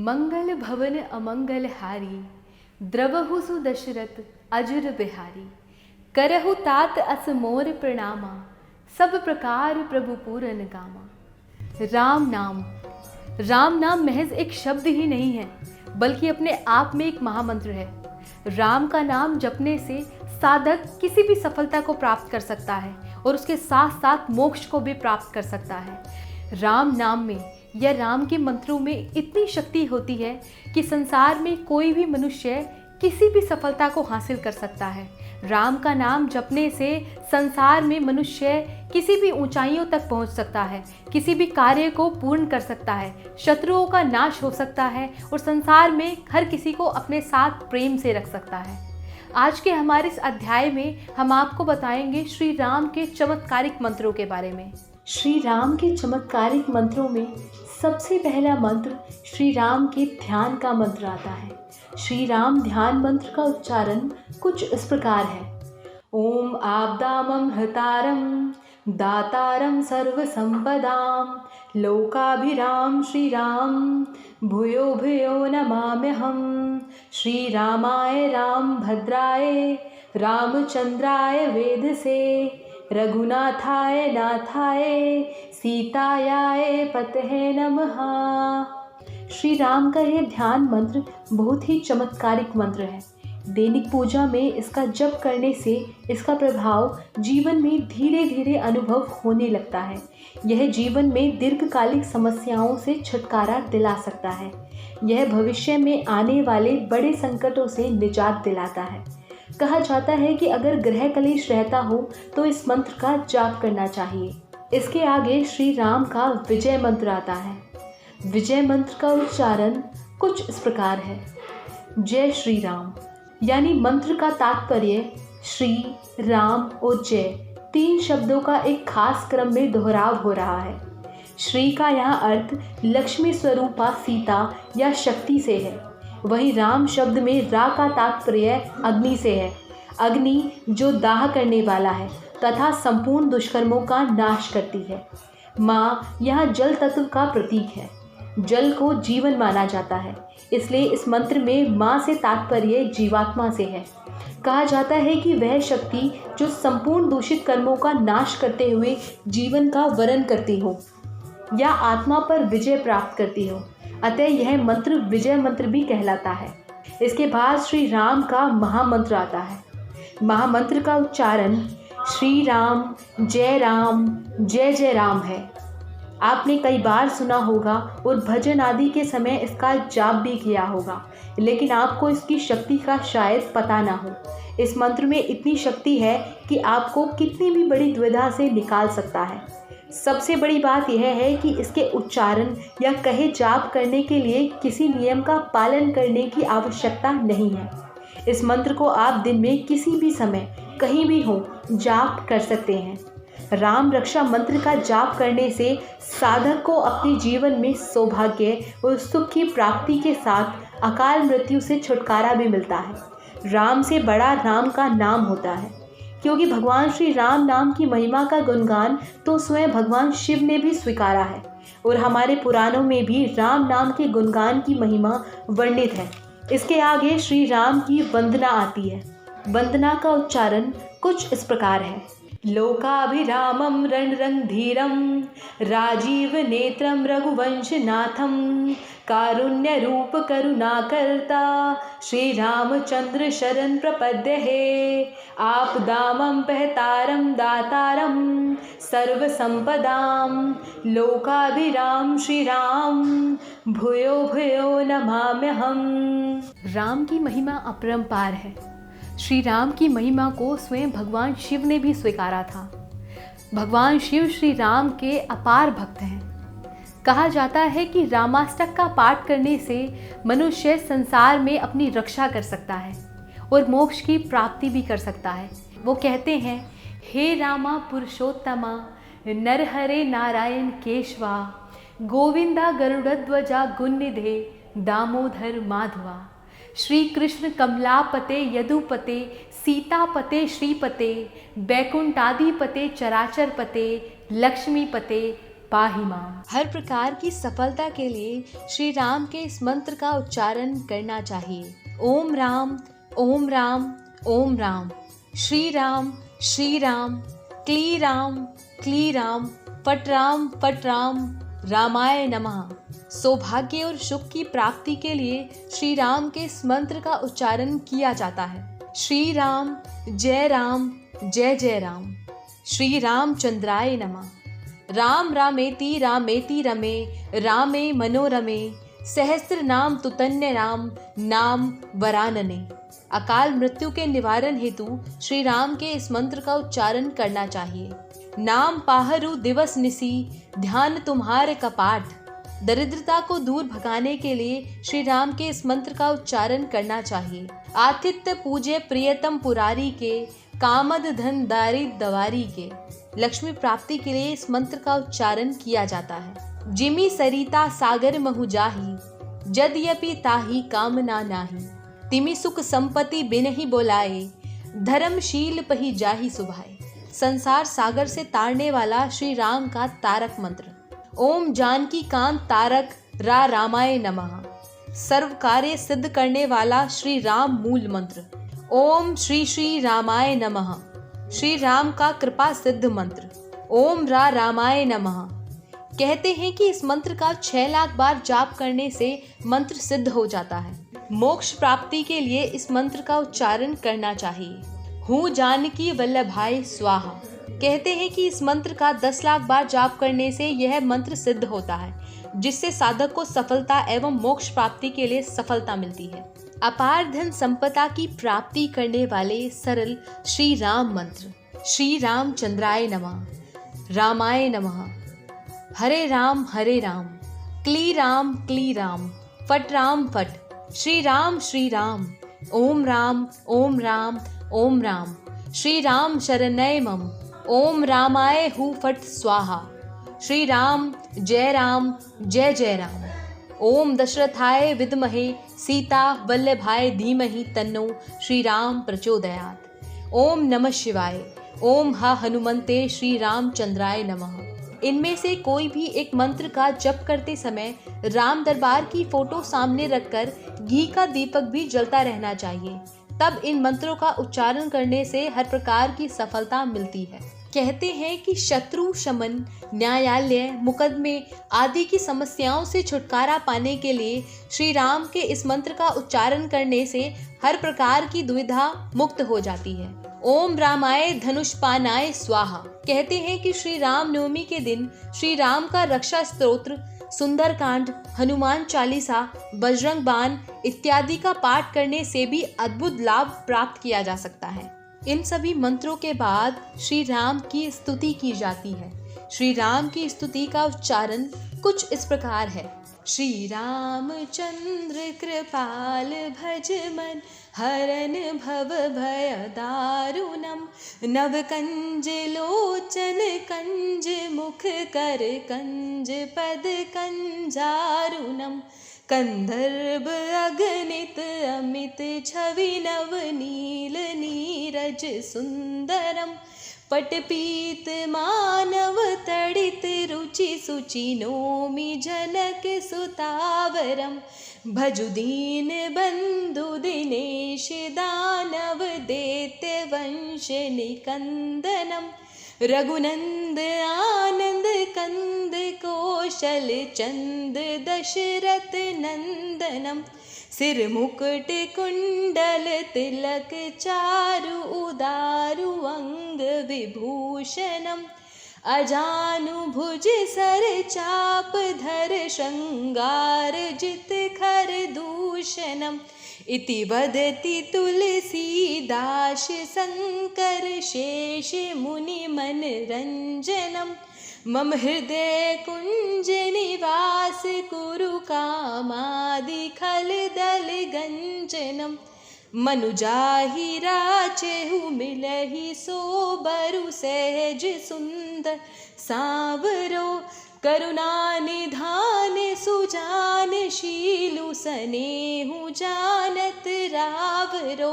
मंगल भवन अमंगल हारी, द्रवहु सुदशरथ अजुर बिहारी। करहु तात अस मोर प्रणामा, सब प्रकार प्रभु पूरन गामा। राम नाम महज एक शब्द ही नहीं है, बल्कि अपने आप में एक महामंत्र है। राम का नाम जपने से साधक किसी भी सफलता को प्राप्त कर सकता है और उसके साथ साथ मोक्ष को भी प्राप्त कर सकता है। राम नाम में या राम के मंत्रों में इतनी शक्ति होती है कि संसार में कोई भी मनुष्य किसी भी सफलता को हासिल कर सकता है। राम का नाम जपने से संसार में मनुष्य किसी भी ऊंचाइयों तक पहुंच सकता है, किसी भी कार्य को पूर्ण कर सकता है, शत्रुओं का नाश हो सकता है और संसार में हर किसी को अपने साथ प्रेम से रख सकता है। आज के हमारे इस अध्याय में हम आपको बताएंगे श्री राम के चमत्कारिक मंत्रों के बारे में। श्री राम के चमत्कारिक मंत्रों में सबसे पहला मंत्र श्री राम के ध्यान का मंत्र आता है। श्री राम ध्यान मंत्र का उच्चारण कुछ इस प्रकार है। ओम आपदामं हतारं दातारं सर्व संपदां लोकाभिराम श्री राम भूयो भूयो नमाम्यहम्। श्री रामाय राम भद्राय रामचंद्राय वेधसे रघुनाथाय नाथाय सीतायाय पतये नमः। श्री राम का यह ध्यान मंत्र बहुत ही चमत्कारिक मंत्र है। दैनिक पूजा में इसका जप करने से इसका प्रभाव जीवन में धीरे धीरे अनुभव होने लगता है। यह जीवन में दीर्घकालिक समस्याओं से छुटकारा दिला सकता है। यह भविष्य में आने वाले बड़े संकटों से निजात दिलाता है। कहा जाता है कि अगर ग्रह कलेश रहता हो तो इस मंत्र का जाप करना चाहिए। इसके आगे श्री राम का विजय मंत्र आता है। विजय मंत्र का उच्चारण कुछ इस प्रकार है। जय श्री राम, यानी मंत्र का तात्पर्य श्री राम और जय तीन शब्दों का एक खास क्रम में दोहराव हो रहा है। श्री का यहाँ अर्थ लक्ष्मी स्वरूपा सीता या शक्ति से है। वहीं राम शब्द में रा का तात्पर्य अग्नि से है। अग्नि जो दाह करने वाला है तथा संपूर्ण दुष्कर्मों का नाश करती है। माँ यहाँ जल तत्व का प्रतीक है। जल को जीवन माना जाता है, इसलिए इस मंत्र में माँ से तात्पर्य जीवात्मा से है। कहा जाता है कि वह शक्ति जो संपूर्ण दूषित कर्मों का नाश करते हुए जीवन का वरण करती हो या आत्मा पर विजय प्राप्त करती हो, अतः यह मंत्र विजय मंत्र भी कहलाता है। इसके बाद श्री राम का महामंत्र आता है। महामंत्र का उच्चारण श्री राम जय जय राम है। आपने कई बार सुना होगा और भजन आदि के समय इसका जाप भी किया होगा, लेकिन आपको इसकी शक्ति का शायद पता ना हो। इस मंत्र में इतनी शक्ति है कि आपको कितनी भी बड़ी दुविधा से निकाल सकता है। सबसे बड़ी बात यह है कि इसके उच्चारण या कहे जाप करने के लिए किसी नियम का पालन करने की आवश्यकता नहीं है। इस मंत्र को आप दिन में किसी भी समय कहीं भी हो जाप कर सकते हैं। राम रक्षा मंत्र का जाप करने से साधक को अपने जीवन में सौभाग्य और सुख की प्राप्ति के साथ अकाल मृत्यु से छुटकारा भी मिलता है। राम से बड़ा राम का नाम होता है, क्योंकि भगवान श्री राम नाम की महिमा का गुणगान तो स्वयं भगवान शिव ने भी स्वीकारा है और हमारे पुराणों में भी राम नाम के गुणगान की महिमा वर्णित है। इसके आगे श्री राम की वंदना आती है। वंदना का उच्चारण कुछ इस प्रकार है। लोकाभिरामं रणरंधीरं राजीव नेत्रं रघुवंशनाथं कारुण्य रूप करुणाकर्ता श्री रामचंद्र शरण प्रपद्ये। आपदामं पहतारं दातारं सर्व संपदां लोकाभिराम श्री राम भूयो भूयो नमाम्यहम्। राम की महिमा अपरंपार है। श्री राम की महिमा को स्वयं भगवान शिव ने भी स्वीकारा था। भगवान शिव श्री राम के अपार भक्त हैं। कहा जाता है कि रामाष्टक का पाठ करने से मनुष्य संसार में अपनी रक्षा कर सकता है और मोक्ष की प्राप्ति भी कर सकता है। वो कहते हैं, हे रामा पुरुषोत्तमा नरहरे नारायण केशवा गोविंदा गरुड़ध्वजा गुणनिधे दामोदर माधवा। श्री कृष्ण कमलापते यदुपते सीतापते श्रीपते बैकुंठाधिपते चराचरपते लक्ष्मीपते पाहि माम। हर प्रकार की सफलता के लिए श्री राम के इस मंत्र का उच्चारण करना चाहिए। ओम राम ओम राम ओम राम, श्री राम क्ली राम फट राम रामाय नमः। सौभाग्य और सुख की प्राप्ति के लिए श्री राम के इस मंत्र का उच्चारण किया जाता है। श्री राम जय राम, श्री रामचंद्राय नमः। राम रामेति रमे, रामे मनोरमे, सहस्त्र नाम तुतन्य नाम वरानने। अकाल मृत्यु के निवारण हेतु श्री राम के इस मंत्र का उच्चारण करना चाहिए। नाम पाहरु दिवस निसी, ध्यान तुम्हारे कपाट। दरिद्रता को दूर भगाने के लिए श्री राम के इस मंत्र का उच्चारण करना चाहिए। आतिथ्य पूज्य प्रियतम पुरारी के, कामद धन दारिद दवारी के। लक्ष्मी प्राप्ति के लिए इस मंत्र का उच्चारण किया जाता है। जिमी सरिता सागर महु जाही, जदयपि ताही कामना नाही। तिमि सुख संपत्ति बिनहि बोलाए, धर्मशील पही जाही सुभाए। संसार सागर से तारने वाला श्री राम का तारक मंत्र। ओम जानकी कांत तारक रामाय नमः। सर्व कार्य सिद्ध करने वाला श्री राम मूल मंत्र। ओम श्री रामाय नमः। श्री राम का कृपा सिद्ध मंत्र। ओम रामाय नमः। कहते हैं कि इस मंत्र का 6 लाख बार जाप करने से मंत्र सिद्ध हो जाता है। मोक्ष प्राप्ति के लिए इस मंत्र का उच्चारण करना चाहिए। हूँ जानकी वल्लभाय स्वाहा। कहते हैं कि इस मंत्र का 10 लाख बार जाप करने से यह मंत्र सिद्ध होता है, जिससे साधक को सफलता एवं मोक्ष प्राप्ति के लिए सफलता मिलती है। अपार धन संपदा की प्राप्ति करने वाले सरल श्री राम मंत्र। श्री रामचंद्राय नमः, रामाय नमः। हरे राम क्ली राम फट श्री राम ओम राम श्री राम शरणय मम। ओम रामाय हु फट स्वाहा। श्री राम जय राम। ओम दशरथाय विद्महे सीता वल्लभाय धीमहि तन्नो श्री राम प्रचोदयात्। ओम नमः शिवाय। ओम हनुमन्ते श्री रामचंद्राय नमः। इनमें से कोई भी एक मंत्र का जप करते समय राम दरबार की फोटो सामने रखकर घी का दीपक भी जलता रहना चाहिए। तब इन मंत्रों का उच्चारण करने से हर प्रकार की सफलता मिलती है। कहते हैं कि शत्रु शमन, न्यायालय, मुकदमे आदि की समस्याओं से छुटकारा पाने के लिए श्री राम के इस मंत्र का उच्चारण करने से हर प्रकार की दुविधा मुक्त हो जाती है। ओम रामाय धनुष्पानाय स्वाहा। कहते हैं कि श्री राम नवमी के दिन श्री राम का रक्षा स्तोत्र, सुंदरकांड, हनुमान चालीसा, बजरंग बाण इत्यादि का पाठ करने से भी अद्भुत लाभ प्राप्त किया जा सकता है। इन सभी मंत्रों के बाद श्री राम की स्तुति की जाती है। श्री राम की स्तुति का उच्चारण कुछ इस प्रकार है। श्री रामचंद्र कृपाल भज मन, हरन भव भय दारुणम। नव कंज लोचन कंज मुख कर कंज पद कंजारुणम। कंदर्प अगणित अमित छवि नव नील नीरज सुंदरम। पटपीत मानव तड़ित रुचि सुचि नोमि जनक सुतावरम। भजु दीन बंधु दिनेश दानव दैत्य वंश निकंदनम। रघुनंद आनंद कंद कौशल चंद दशरथ नंदनम। सिर मुकुट कुंडल तिलक चारु उदारु अंग विभूषणम। अजानु भुज सर चाप धर श्रृंगार जित खर दूषणम। इति वदति तुलसीदास शंकर शेष मुनि मन रंजनम। मम हृदय कुंज निवास कुरु कामादि खल दल गंजनम। मनुजाहि राचेहु मिलहि सोबरु सहज सुंदर सांवरो। करुणा निधान सुजान शीलु सनेहु जानत रावरो।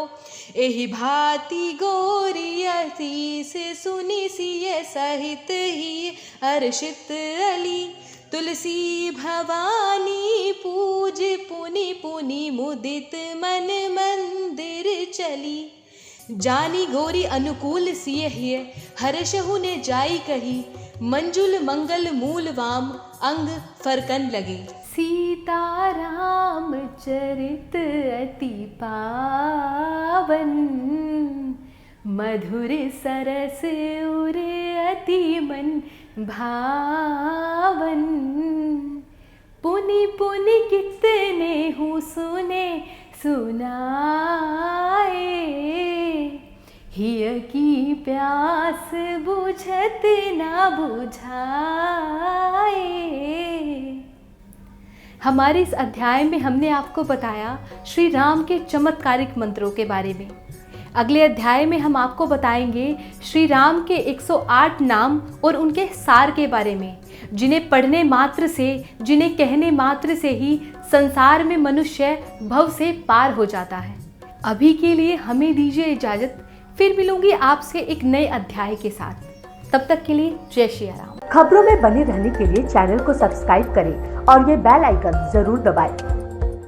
एहि भांति गोरी अति से सुनि सिय सहित ही हर्षित अली। तुलसी भवानी पूज पुनि पुनि मुदित मन मंदिर चली। जानी गौरी अनुकूल सिय हिय हर्षहु ने जाई कही। मंजुल मंगल मूल वाम अंग फरकन लगे। सीताराम चरित अति पावन मधुर सरस उर अति मन भावन। पुनि पुनि कितने हूँ सुने सुनाए हिय की प्यास बुझत ना बुझाए। हमारे इस अध्याय में हमने आपको बताया श्री राम के चमत्कारिक मंत्रों के बारे में। अगले अध्याय में हम आपको बताएंगे श्री राम के 108 नाम और उनके सार के बारे में, जिन्हें पढ़ने मात्र से, जिन्हें कहने मात्र से ही संसार में मनुष्य भव से पार हो जाता है। अभी के लिए हमें दीजिए इजाज़त, फिर मिलूंगी आपसे एक नए अध्याय के साथ। तब तक के लिए जय श्री राम। खबरों में बने रहने के लिए चैनल को सब्सक्राइब करें और ये बेल आइकन जरूर दबाएं।